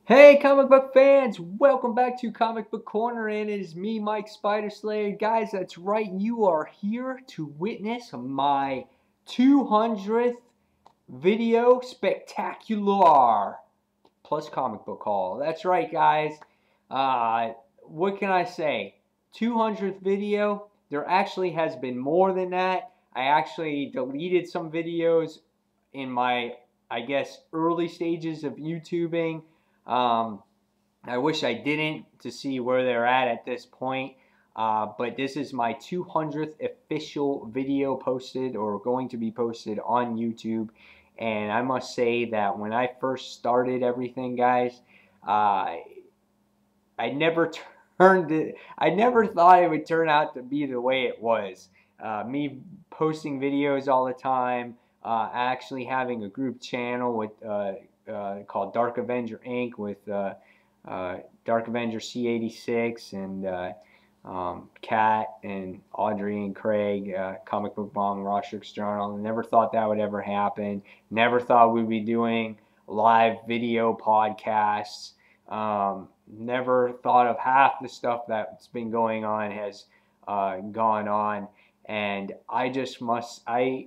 Hey, comic book fans! Welcome back to Comic Book Corner, and it is me, Mike Spider Slayer. Guys, that's right, you are here to witness my 200th video spectacular plus comic book haul. That's right, guys. Uh, what can I say? 200th video. There actually has been more than that. I actually deleted some videos in my, I guess, early stages of YouTubing. Um, I wish I didn't to see where they're at this point. But this is my 200th official video posted or going to be posted on YouTube. And I must say that when I first started everything, guys, uh, I never turned it. I never thought it would turn out to be the way it was. Me posting videos all the time, actually having a group channel with called Dark Avenger Inc. with Dark Avenger C86 and Kat and Audrey and Craig, Comic Book Bomb, Rostrix Journal. Never thought that would ever happen. Never thought we'd be doing live video podcasts. Never thought of half the stuff that's been going on has gone on. And I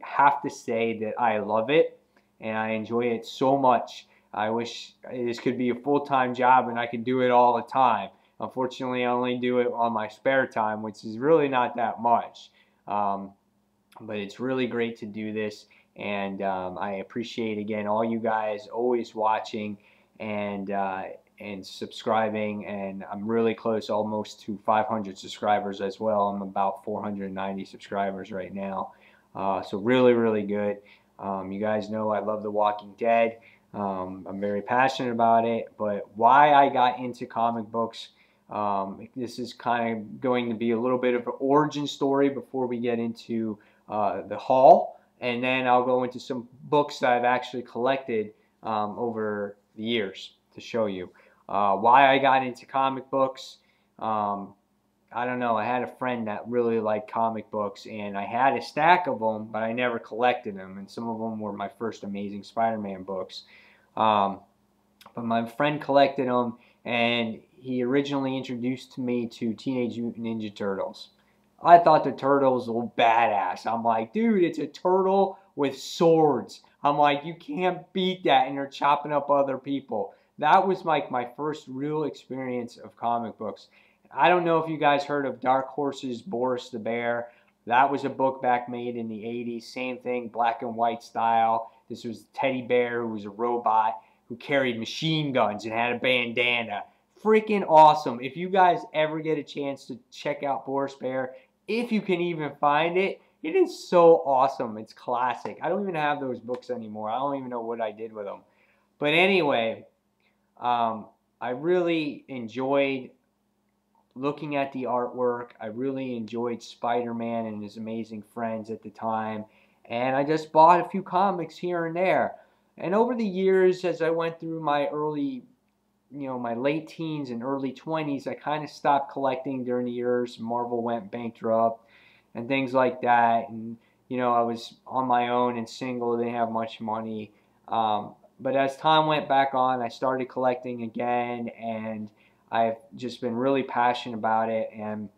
have to say that I love it and I enjoy it so much. I wish this could be a full-time job and I could do it all the time. Unfortunately, I only do it on my spare time, which is really not that much. Um, but it's really great to do this, and I appreciate again all you guys always watching and subscribing. And I'm really close, almost to 500 subscribers as well. I'm about 490 subscribers right now, so really, really good. You guys know I love The Walking Dead. I'm very passionate about it, but why I got into comic books, this is kind of going to be a little bit of an origin story before we get into the haul, and then I'll go into some books that I've actually collected over the years to show you why I got into comic books. I don't know. I had a friend that really liked comic books, and I had a stack of them, but I never collected them. And some of them were my first Amazing Spider-Man books. Um, but my friend collected them, and he originally introduced me to Teenage Mutant Ninja Turtles. I thought the turtles were badass. I'm like, dude, it's a turtle with swords. I'm like, you can't beat that, and they're chopping up other people. That was like my first real experience of comic books. I don't know if you guys heard of Dark Horse's Boris the Bear. That was a book back made in the 80s. Same thing, black and white style. This was Teddy Bear, who was a robot who carried machine guns and had a bandana. Freaking awesome. If you guys ever get a chance to check out Boris Bear, if you can even find it, it is so awesome. It's classic. I don't even have those books anymore. I don't even know what I did with them. But anyway, I really enjoyed looking at the artwork. I really enjoyed Spider-Man and his amazing friends at the time. And I just bought a few comics here and there. And over the years, as I went through my my late teens and early 20s, I kind of stopped collecting during the years. Marvel went bankrupt and things like that. And, I was on my own and single, didn't have much money. But as time went back on, I started collecting again, and I've just been really passionate about it. And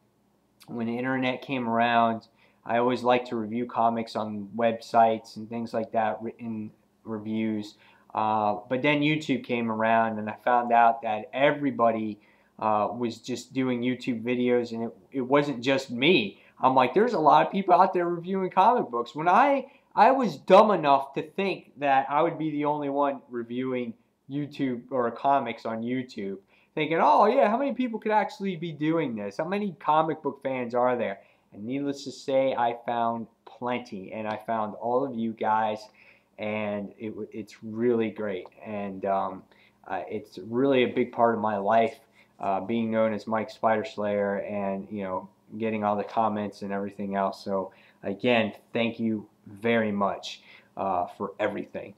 when the internet came around, I always liked to review comics on websites and things like that, written reviews. But then YouTube came around, and I found out that everybody was just doing YouTube videos, and it wasn't just me. I'm like, there's a lot of people out there reviewing comic books. When I was dumb enough to think that I would be the only one reviewing YouTube or comics on YouTube, thinking, oh yeah, how many people could actually be doing this? How many comic book fans are there? And needless to say, I found plenty, and I found all of you guys, and it's really great. And it's really a big part of my life, being known as Mike Spider Slayer, and getting all the comments and everything else. So again, thank you very much for everything.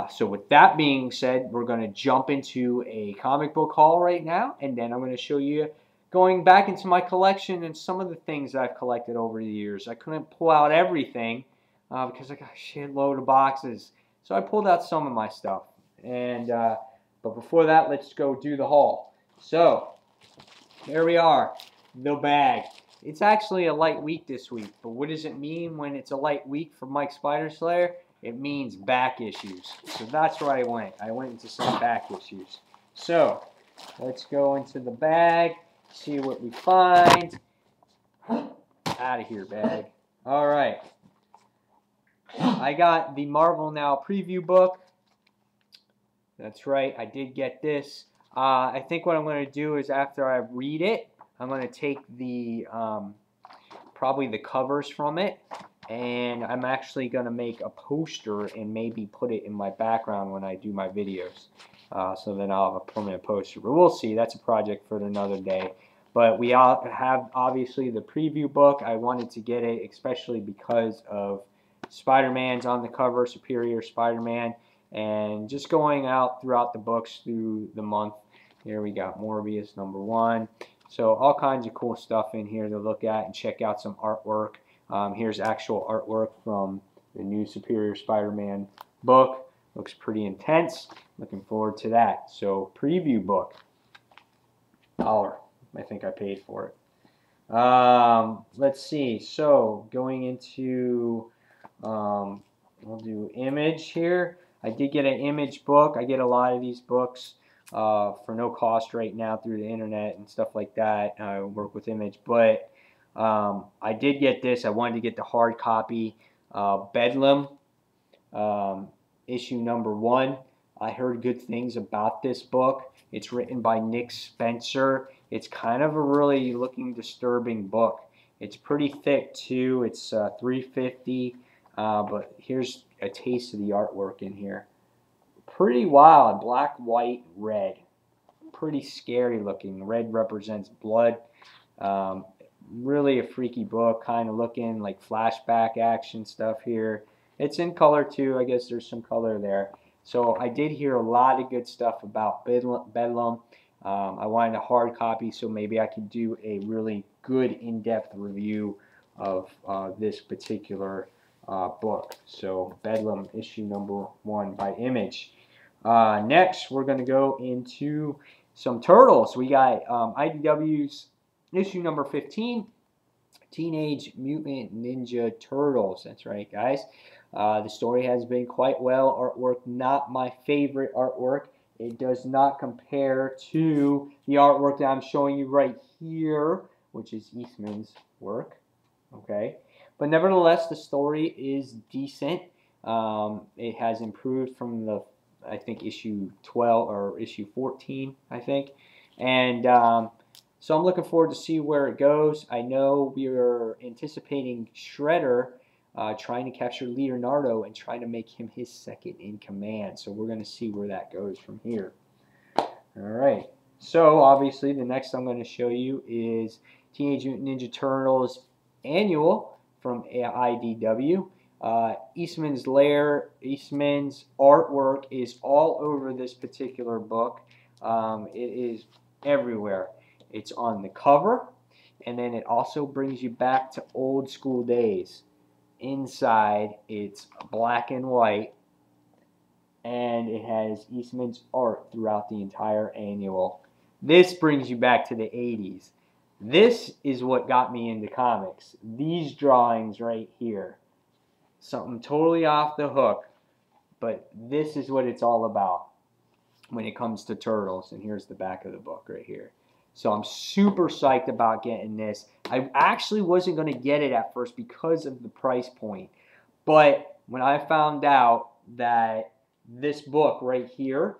So with that being said, we're going to jump into a comic book haul right now, and then I'm going to show you going back into my collection and some of the things I've collected over the years. I couldn't pull out everything because I got a shitload of boxes. So I pulled out some of my stuff. And But before that, let's go do the haul. So, here we are, the bag. It's actually a light week this week, but what does it mean when it's a light week for Mike Spider Slayer? It means back issues. So that's where I went. I went into some back issues. So, let's go into the bag, see what we find. Out of here, bag. All right. I got the Marvel Now preview book. That's right, I did get this. I think what I'm going to do is after I read it, I'm going to take the probably the covers from it, and I'm actually going to make a poster and maybe put it in my background when I do my videos. So then I'll have a permanent poster. But we'll see. That's a project for another day. But we all have obviously the preview book. I wanted to get it especially because of Spider-Man's on the cover, Superior Spider-Man. And just going out throughout the books through the month. Here we got Morbius #1. So all kinds of cool stuff in here to look at and check out some artwork. Here's actual artwork from the new Superior Spider-Man book. Looks pretty intense. Looking forward to that. So preview book. $1. I think I paid for it. Let's see. So going into, we'll do Image here. I did get an Image book. I get a lot of these books for no cost right now through the internet and stuff like that. I work with Image, but I did get this. I wanted to get the hard copy, Bedlam, issue #1. I heard good things about this book. It's written by Nick Spencer. It's kind of a really looking disturbing book. It's pretty thick too. It's $3.50, but here's a taste of the artwork in here. Pretty wild, black, white, red. Pretty scary looking. Red represents blood. Really a freaky book, kind of looking like flashback action stuff here. It's in color too. I guess there's some color there. So I did hear a lot of good stuff about Bedlam. I wanted a hard copy, so maybe I could do a really good in-depth review of this particular book. So Bedlam issue #1 by Image. Next, we're going to go into some Turtles. We got IDW's issue #15, Teenage Mutant Ninja Turtles. That's right, guys. The story has been quite well. Artwork, not my favorite artwork. It does not compare to the artwork that I'm showing you right here, which is Eastman's work. Okay, but nevertheless, the story is decent. It has improved from the, I think, issue 12 or issue 14, I think, and so I'm looking forward to see where it goes. I know we are anticipating Shredder trying to capture Leonardo and trying to make him his second in command. So we're going to see where that goes from here. All right. So obviously the next I'm going to show you is Teenage Mutant Ninja Turtles Annual from IDW. Eastman's Lair, Eastman's artwork is all over this particular book. It is everywhere. It's on the cover, and then it also brings you back to old school days. Inside, it's black and white, and it has Eastman's art throughout the entire annual. This brings you back to the 80s. This is what got me into comics. These drawings right here. Something totally off the hook, but this is what it's all about when it comes to Turtles. And here's the back of the book right here. So I'm super psyched about getting this. I actually wasn't going to get it at first because of the price point. But when I found out that this book right here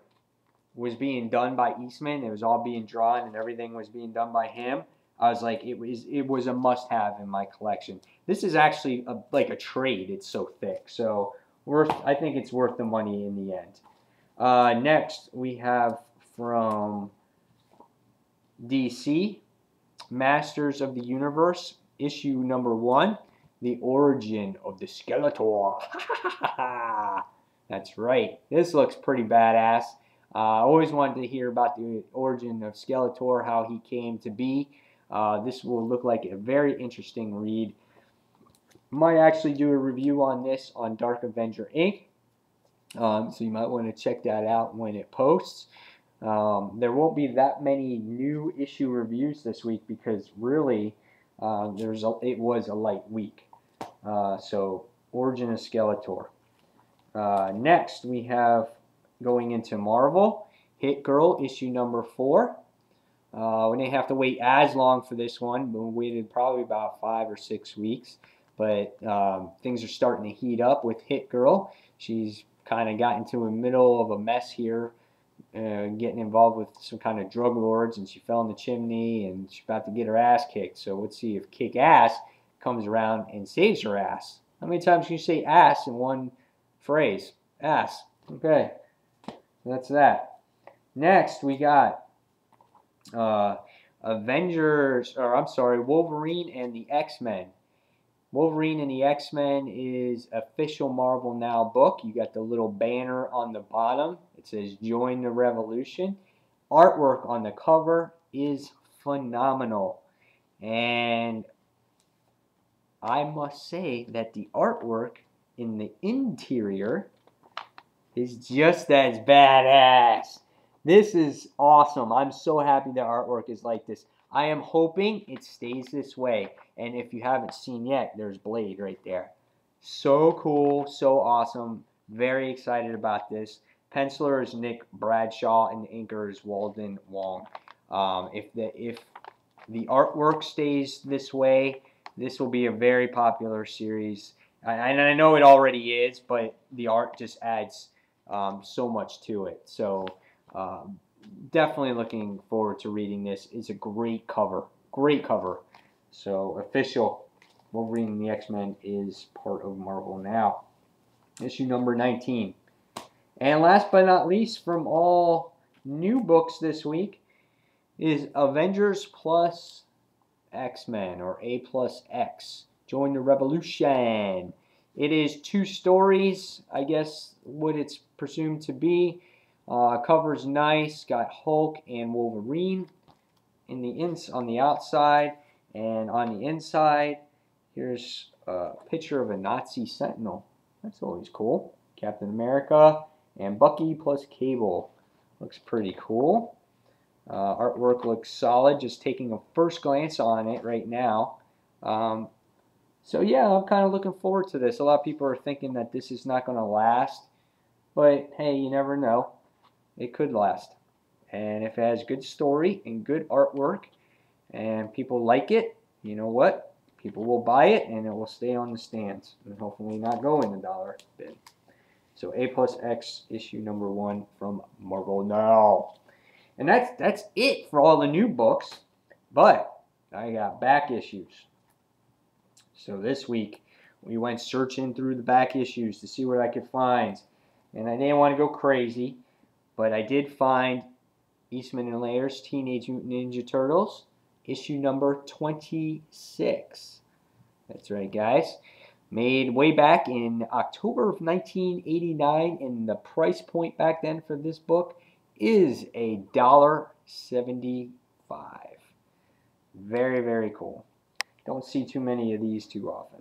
was being done by Eastman, it was all being drawn and everything was being done by him, I was like, it was a must-have in my collection. This is actually like a trade. It's so thick. So I think it's worth the money in the end. Next, we have from DC, Masters of the Universe, issue #1, The Origin of the Skeletor. That's right. This looks pretty badass. I always wanted to hear about the origin of Skeletor, how he came to be. This will look like a very interesting read. Might actually do a review on this on Dark Avenger Inc. So you might want to check that out when it posts. There won't be that many new issue reviews this week because really it was a light week. So Origin of Skeletor. Next we have, going into Marvel, Hit Girl issue number 4. We didn't have to wait as long for this one, but we waited probably about 5 or 6 weeks. But things are starting to heat up with Hit Girl. She's kind of got into the middle of a mess here, getting involved with some kind of drug lords, and she fell in the chimney, and she's about to get her ass kicked. So let's see if Kick Ass comes around and saves her ass. How many times can you say ass in one phrase? Ass. Okay, that's that. Next, we got Wolverine and the X-Men. Wolverine and the X-Men is official Marvel Now book. You got the little banner on the bottom. It says Join the Revolution. Artwork on the cover is phenomenal. And I must say that the artwork in the interior is just as badass. This is awesome. I'm so happy the artwork is like this. I am hoping it stays this way. And if you haven't seen yet, there's Blade right there. So cool, so awesome. Very excited about this. Penciler is Nick Bradshaw and the inker is Walden Wong. If the artwork stays this way, this will be a very popular series. And I know it already is, but the art just adds so much to it. So definitely looking forward to reading this. It's a great cover. Great cover. So official Wolverine and the X-Men is part of Marvel Now. Issue number 19. And last but not least, from all new books this week, is Avengers plus X-Men, or A plus X. Join the Revolution. It is 2 stories, I guess what it's presumed to be. Cover's nice. Got Hulk and Wolverine on the outside, and on the inside, here's a picture of a Nazi Sentinel. That's always cool. Captain America and Bucky plus Cable. Looks pretty cool. Artwork looks solid. Just taking a first glance on it right now. So yeah, I'm kind of looking forward to this. A lot of people are thinking that this is not going to last, but hey, you never know. It could last. And if it has good story and good artwork and people like it, you know what? People will buy it and it will stay on the stands and hopefully not go in the dollar bin. So A plus X issue number 1 from Marvel Now. And that's it for all the new books. But I got back issues. So this week we went searching through the back issues to see what I could find. And I didn't want to go crazy, but I did find Eastman and Layer's Teenage Mutant Ninja Turtles, issue number 26. That's right, guys. Made way back in October of 1989, and the price point back then for this book is $1.75. Very, very cool. Don't see too many of these too often.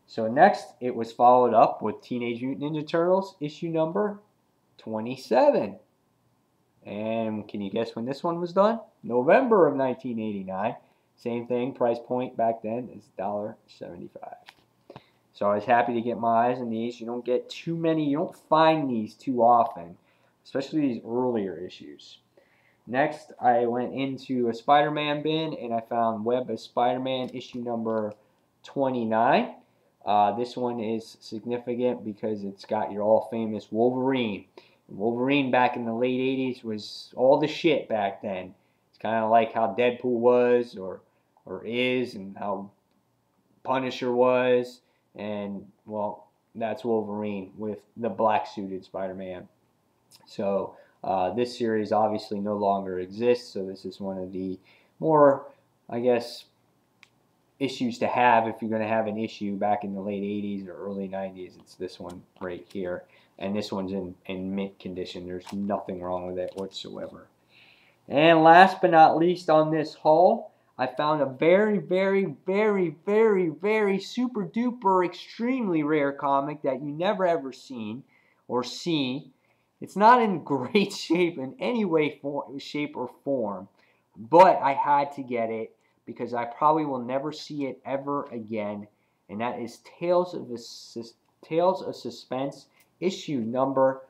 So next, it was followed up with Teenage Mutant Ninja Turtles, issue number 27. And can you guess when this one was done? November of 1989. Same thing, price point back then is $1.75. So I was happy to get my eyes on these. You don't get too many, you don't find these too often, especially these earlier issues. Next, I went into a Spider-Man bin and I found Web of Spider-Man issue number 29. This one is significant because it's got your all-famous Wolverine. Wolverine back in the late 80s was all the shit back then. It's kind of like how Deadpool was or is, and how Punisher was. And, well, that's Wolverine with the black-suited Spider-Man. So this series obviously no longer exists, so this is one of the more, I guess, issues to have if you're going to have an issue back in the late 80s or early 90s. It's this one right here. And this one's in mint condition. There's nothing wrong with it whatsoever. And last but not least on this haul, I found a very, very, very, very, very super duper extremely rare comic that you never ever seen or see. It's not in great shape in any way, shape, or form, but I had to get it because I probably will never see it ever again, and that is Tales of Suspense, issue number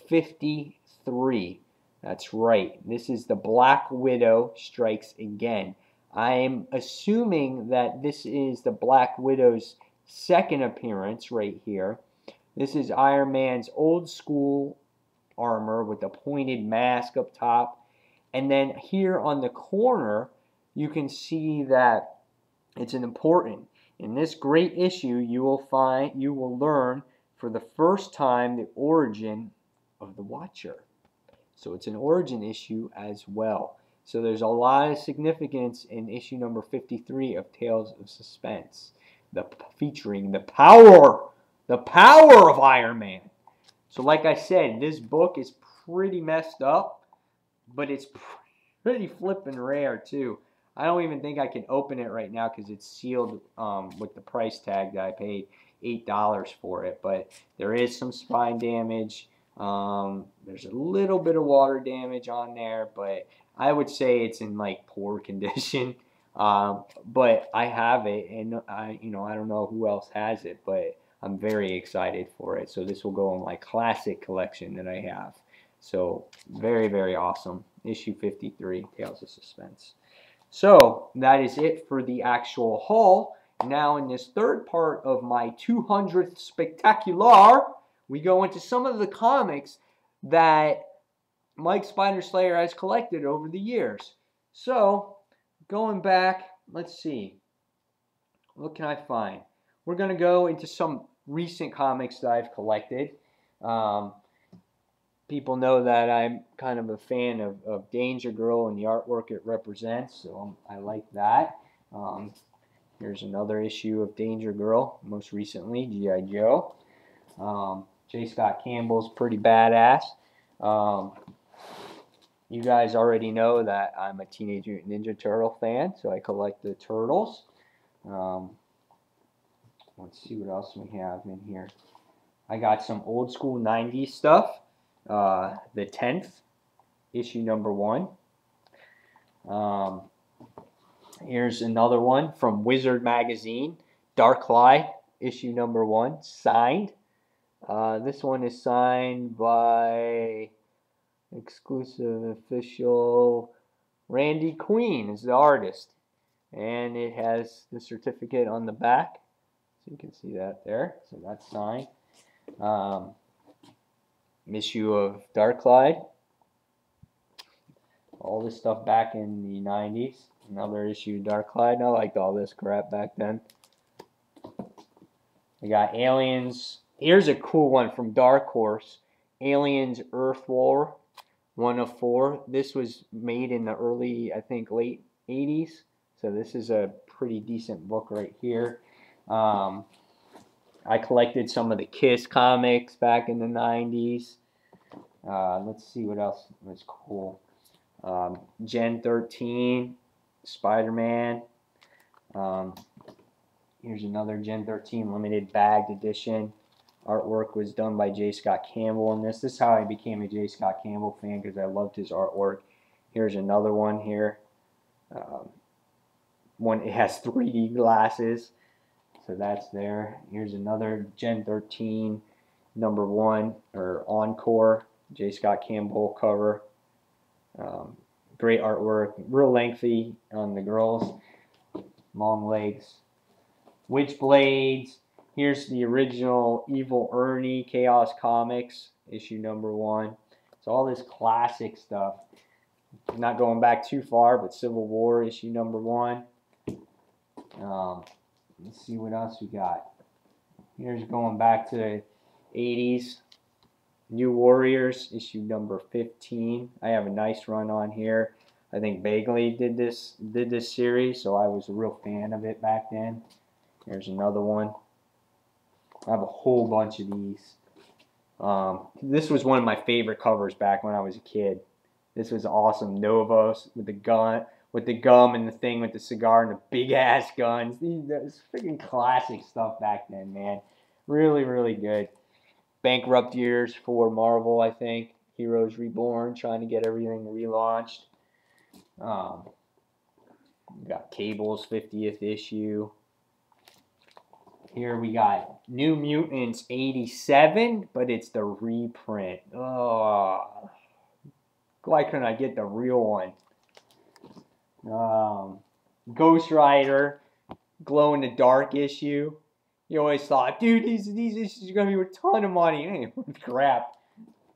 53. That's right. This is the Black Widow Strikes Again. I'm assuming that this is the Black Widow's second appearance right here. This is Iron Man's old school armor with the pointed mask up top. And then here on the corner, you can see that it's an important. In this great issue, you will learn for the first time the origin of the Watcher. So it's an origin issue as well. So there's a lot of significance in issue number 53 of Tales of Suspense, featuring the power of Iron Man. So like I said, this book is pretty messed up, but it's pretty flippin' rare too. I don't even think I can open it right now because it's sealed with the price tag that I paid $8 for it. But there is some spine damage. There's a little bit of water damage on there, but I would say it's in like poor condition. But I have it, and I don't know who else has it, but I'm very excited for it. So this will go in my classic collection that I have. So very, very awesome. Issue 53, Tales of Suspense. So that is it for the actual haul. Now in this third part of my 200th Spectacular, we go into some of the comics that Mike Spider Slayer has collected over the years. So going back, let's see. What can I find? We're going to go into some recent comics that I've collected. People know that I'm kind of a fan of Danger Girl and the artwork it represents, so I like that. Here's another issue of Danger Girl, most recently, G.I. Joe. J. Scott Campbell's pretty badass. You guys already know that I'm a Teenage Mutant Ninja Turtle fan, so I collect the Turtles. Let's see what else we have in here. I got some old school 90s stuff. The 10th, issue number 1. Here's another one from Wizard Magazine, Darklight, issue number 1, signed. This one is signed by exclusive official Randy Queen is the artist, and it has the certificate on the back, so you can see that there. So that's signed. Issue of Darklight. All this stuff back in the 90s. Another issue of Darklight. I liked all this crap back then. We got Aliens. Here's a cool one from Dark Horse. Aliens Earth War 1 of 4. This was made in the early, I think, late 80s. So this is a pretty decent book right here. I collected some of the Kiss comics back in the 90s. Let's see what else was cool. Gen 13, Spider-Man. Here's another Gen 13 limited bagged edition. Artwork was done by J. Scott Campbell in this. This is how I became a J. Scott Campbell fan, because I loved his artwork. Here's another one here. It has 3D glasses. So that's there. Here's another Gen 13 number 1 or Encore J. Scott Campbell cover. Great artwork, real lengthy on the girls, long legs. Witchblades. Here's the original Evil Ernie Chaos Comics issue number 1. So all this classic stuff. Not going back too far, but Civil War issue number 1. Let's see what else we got. Here's going back to the 80s. New Warriors, issue number 15. I have a nice run on here. I think Bagley did this series, so I was a real fan of it back then. Here's another one. I have a whole bunch of these. This was one of my favorite covers back when I was a kid. This was awesome. Novos with the gun, with the gum and the thing with the cigar and the big ass guns. That's freaking classic stuff back then, man. Really, really good. Bankrupt years for Marvel, I think. Heroes Reborn, trying to get everything relaunched. We got Cable's 50th issue. Here we got New Mutants 87, but it's the reprint. Oh, why couldn't I get the real one? Ghost Rider, glow in the dark issue. You always thought, dude, these issues are gonna be worth a ton of money. Hey, crap.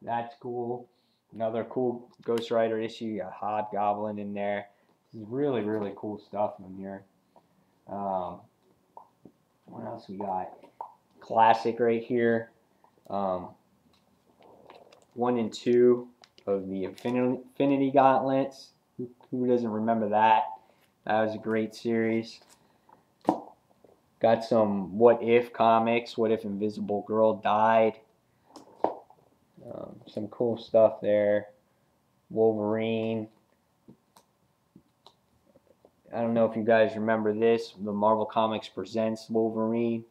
That's cool. Another cool Ghost Rider issue. You got Hobgoblin in there. This is really, really cool stuff in here. What else we got? Classic right here. 1 and 2 of the Infinity Gauntlets. Who doesn't remember that? That was a great series. Got some What If comics. What If Invisible Girl died? Some cool stuff there. Wolverine. I don't know if you guys remember this. The Marvel Comics Presents Wolverine.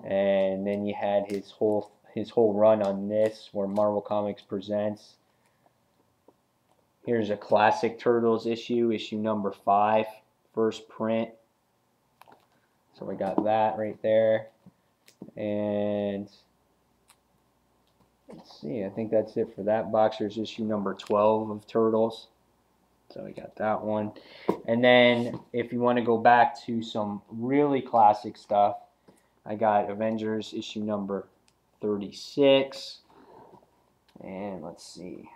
And then you had his whole run on this, where Marvel Comics Presents. Here's a classic Turtles issue number 5, first print. So we got that right there. And let's see, I think that's it for that box. There's issue number 12 of Turtles. So we got that one. And then if you want to go back to some really classic stuff, I got Avengers issue number 36. And let's see.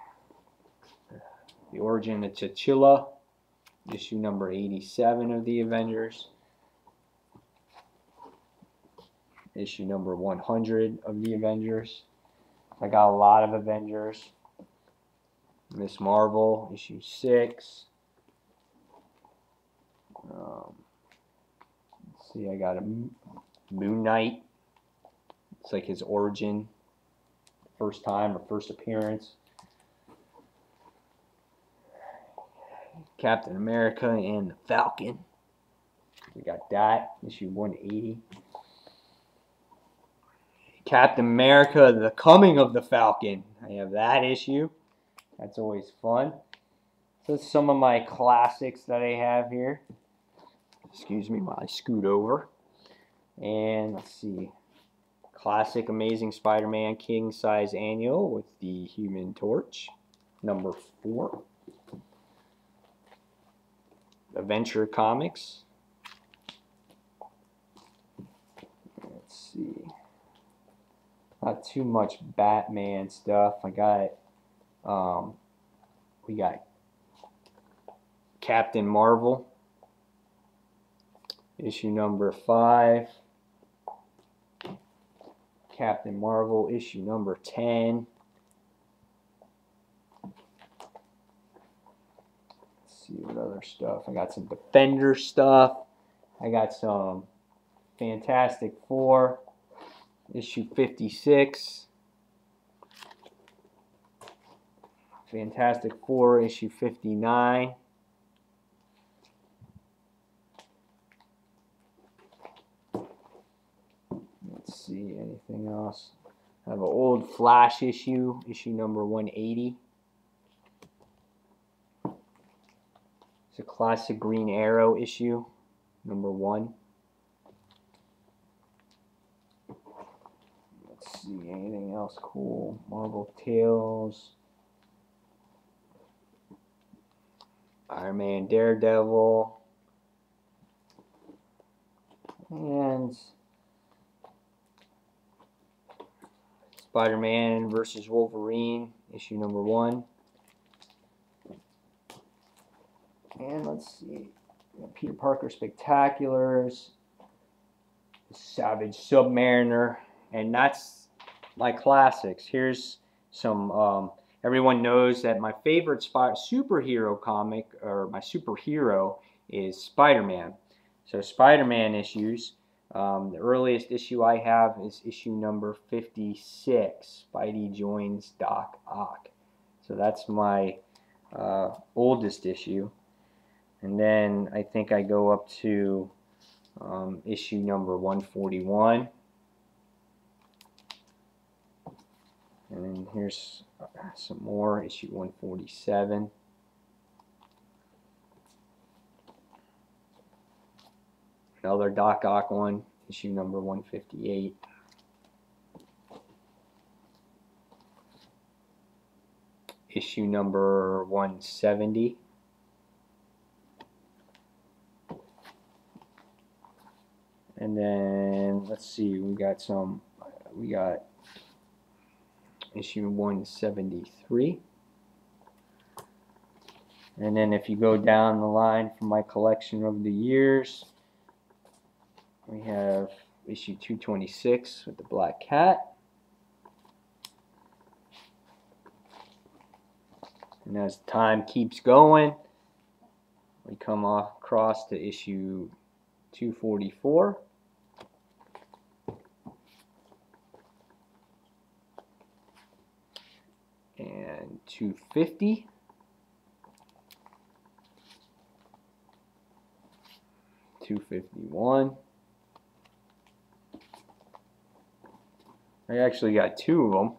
The Origin of T'Challa, issue number 87 of the Avengers. Issue number 100 of the Avengers. I got a lot of Avengers. Miss Marvel, issue 6. Let's see, I got a Moon Knight. It's like his origin, first time or first appearance. Captain America and the Falcon. We got that, issue 180. Captain America, The Coming of the Falcon. I have that issue. That's always fun. So that's some of my classics that I have here. Excuse me while I scoot over. And let's see. Classic Amazing Spider-Man King Size Annual with the Human Torch. Number 4. Adventure Comics. Let's see. Not too much Batman stuff. I got we got Captain Marvel, issue number 5. Captain Marvel, issue number 10. Let's see what other stuff. I got some Defender stuff. I got some Fantastic Four, issue 56. Fantastic Four, issue 59. Let's see, anything else? I have an old Flash issue number 180. It's a classic Green Arrow issue, number 1. Let's see, anything else cool? Marvel Tales. Iron Man, Daredevil. And Spider-Man versus Wolverine, issue number 1. And let's see, Peter Parker Spectaculars, Savage Submariner, and that's my classics. Here's some, everyone knows that my favorite superhero comic, or my superhero, is Spider-Man. So Spider-Man issues, the earliest issue I have is issue number 56, Spidey joins Doc Ock. So that's my oldest issue. And then I think I go up to issue number 141. And then here's some more, issue 147. Another Doc Ock one, issue number 158. Issue number 170. And then let's see, we got issue 173. And then if you go down the line from my collection over the years, we have issue 226 with the Black Cat. And as time keeps going, we come across to issue 244. And 250. 251. I actually got two of them.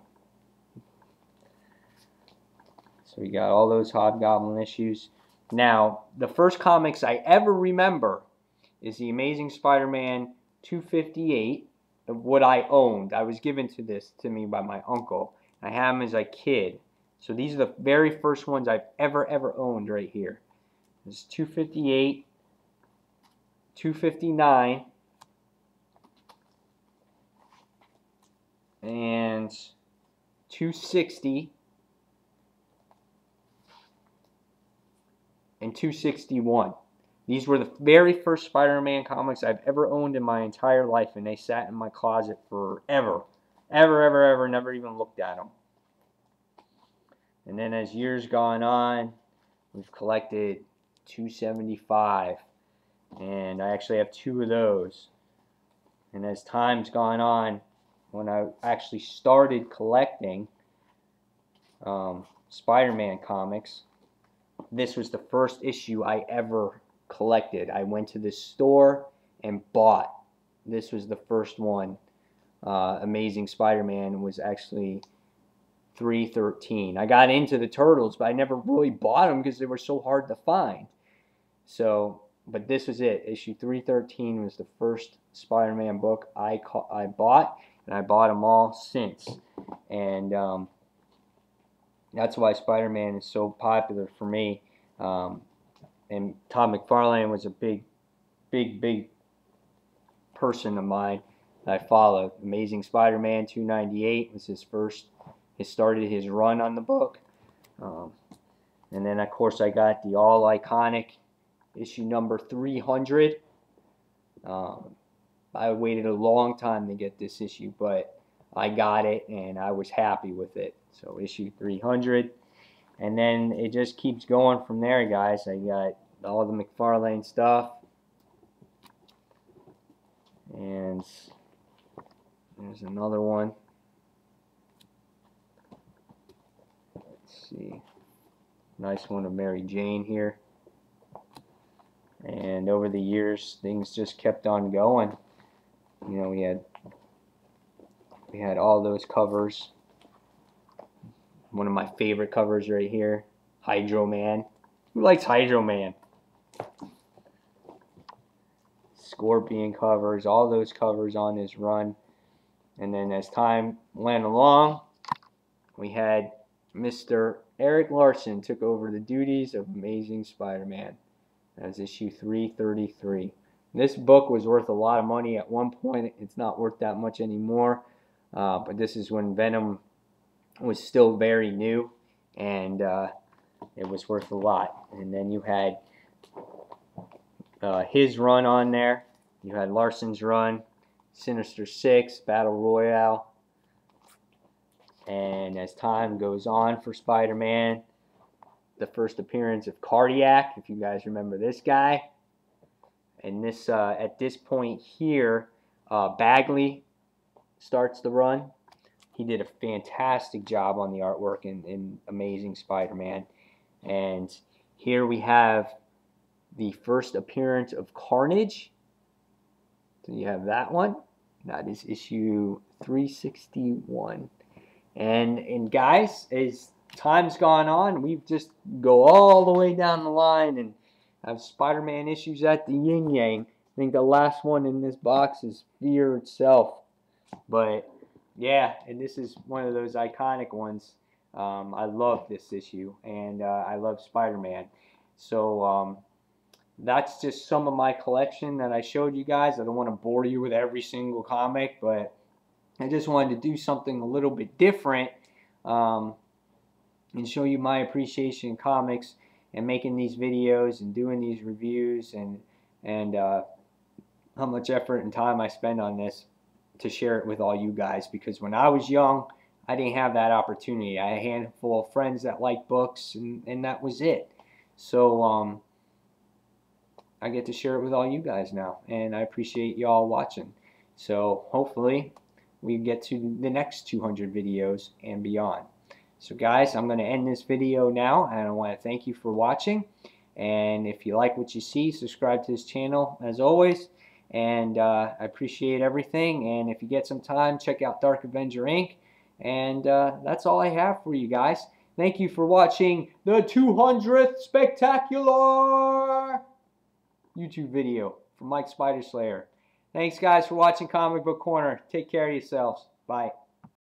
So we got all those Hobgoblin issues. Now, the first comics I ever remember is the Amazing Spider-Man 258 of what I owned. I was given to me by my uncle. I had them as a kid. So these are the very first ones I've ever owned right here. This is 258, 259, and 260, and 261. These were the very first Spider-Man comics I've ever owned in my entire life, and they sat in my closet forever. Ever, never even looked at them. And then as years gone on, we've collected 275, and I actually have two of those. And as time's gone on, when I actually started collecting Spider-Man comics, this was the first issue I ever collected. I went to the store and bought. This was the first one. Amazing Spider-Man was actually 313. I got into the Turtles, but I never really bought them because they were so hard to find. So, but this was it. Issue 313 was the first Spider-Man book I bought, and I bought them all since. And that's why Spider-Man is so popular for me. And Todd McFarlane was a big person of mine that I followed. Amazing Spider-Man 298 was his first. He started his run on the book. And then, of course, I got the all-iconic issue number 300. I waited a long time to get this issue, but I got it, and I was happy with it. So issue 300. And then it just keeps going from there, guys. I got all the McFarlane stuff. And there's another one. Let's see. Nice one of Mary Jane here. And over the years, things just kept on going. You know, we had all those covers. One of my favorite covers right here, Hydro Man. Who likes Hydro Man? Scorpion covers, all those covers on his run. And then as time went along, we had Mr. Erik Larsen took over the duties of Amazing Spider-Man. That was issue 333. This book was worth a lot of money at one point. It's not worth that much anymore. But this is when Venom was still very new, and it was worth a lot. And then you had his run on there. You had Larsen's run, Sinister Six, Battle Royale. And as time goes on for Spider-Man, the first appearance of Cardiac, if you guys remember this guy. And this at this point here, Bagley starts the run. He did a fantastic job on the artwork in Amazing Spider-Man. And here we have the first appearance of Carnage. So you have that one. That is issue 361. And guys, as time's gone on, we've just go all the way down the line and have Spider-Man issues at the yin yang. I think the last one in this box is Fear itself. But yeah, and this is one of those iconic ones. I love this issue, and I love Spider-Man. So that's just some of my collection that I showed you guys. I don't want to bore you with every single comic, but I just wanted to do something a little bit different and show you my appreciation in comics and making these videos and doing these reviews and how much effort and time I spend on this to share it with all you guys, because when I was young, I didn't have that opportunity. I had a handful of friends that liked books, and that was it. So I get to share it with all you guys now, and I appreciate y'all watching. So hopefully we get to the next 200 videos and beyond. So guys, I'm going to end this video now, and I want to thank you for watching. And if you like what you see, subscribe to this channel as always. And I appreciate everything. And if you get some time, check out Dark Avenger Inc. And that's all I have for you guys. Thank you for watching the 200th spectacular YouTube video from Mike Spider Slayer. Thanks guys for watching Comic Book Corner. Take care of yourselves. Bye.